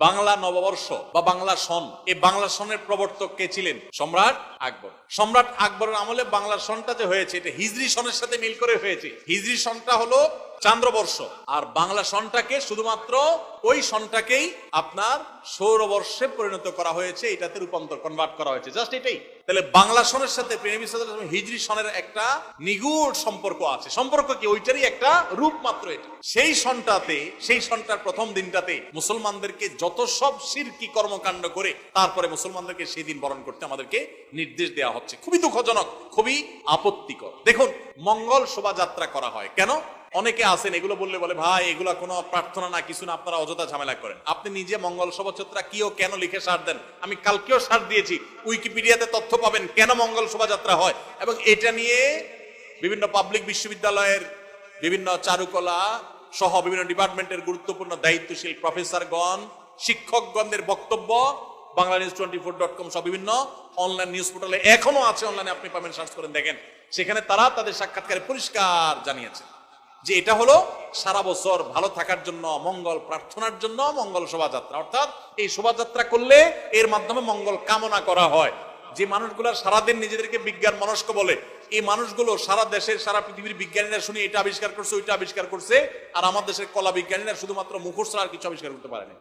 বাংলা নববর্ষ বা বাংলা সন, এই বাংলা সনের প্রবর্তক কে ছিলেন? সম্রাট আকবর। সম্রাট আকবরের আমলে বাংলা সনটা যে হয়েছে এটা হিজরি সনের সাথে মিল করে হয়েছে। হিজরি সনটা হলো চান্দ্রবর্ষ, আর বাংলা সনটাকে শুধুমাত্র ওই সনটাকেই আপনার সৌরবর্ষে পরিণত করা হয়েছে, এটাতে রূপান্তর কনভার্ট করা হয়েছে, জাস্ট এটাই। তাহলে বাংলা সনের সাথে নবী সাল্লাল্লাহু আলাইহি ওয়াসাল্লাম হিজরি সনের একটা নিগুড় সম্পর্ক আছে। সম্পর্ক কি? ওইটারই একটা রূপ মাত্র এটা। সেই সনটাতে, সেই সনটার প্রথম দিনটাতে মুসলমানদেরকে যত সব শিরকি কর্মকাণ্ড করে তারপরে মুসলমানদেরকে সেই দিন বরণ করতে আমাদেরকে নির্দেশ দেওয়া হচ্ছে। খুবই দুঃখজনক, খুবই আপত্তিকর। দেখুন, মঙ্গল শোভাযাত্রা করা হয় কেন? অনেকে আছেন এগুলো বললে বলে ভাই এগুলা কোনো প্রার্থনা না, কিছু না, আপনারা অযথা ঝামেলা করেন। আপনি নিজে মঙ্গল শোভাযাত্রা কি ও কেন লিখে সার দেন। আমি কালকেও সার দিয়েছি, উইকিপিডিয়াতে তথ্য পাবেন কেন মঙ্গল শোভাযাত্রা হয়, এবং এটা নিয়ে বিভিন্ন পাবলিক বিশ্ববিদ্যালয়ের বিভিন্ন চারুকলা সহ বিভিন্ন ডিপার্টমেন্টের গুরুত্বপূর্ণ দায়িত্বশীল প্রফেসরগণ, শিক্ষকগণদের বক্তব্য banglanews24.com সব বিভিন্ন অনলাইন নিউজ পোর্টালে এখনো আছে, অনলাইনে আপনি পাবেন, সার্চ করেন দেখেন। সেখানে তারা তাদের সাক্ষাৎকারে পরিষ্কার জানিয়েছে যে এটা হলো সারা বছর ভালো থাকার জন্য, মঙ্গল প্রার্থনার জন্য মঙ্গল শোভাযাত্রা। অর্থাৎ এই শোভাযাত্রা করলে এর মাধ্যমে মঙ্গল কামনা করা হয়। যে মানুষগুলো সারাদিন নিজেদেরকে বিজ্ঞান মনস্ক বলে, এই মানুষগুলো সারা দেশের, সারা পৃথিবীর বিজ্ঞানীরা শুনি এটা আবিষ্কার করছে, ওইটা আবিষ্কার করছে, আর আমার দেশের কলা বিজ্ঞানীরা শুধুমাত্র মুখস্থ আর কিছু আবিষ্কার করতে পারেনি।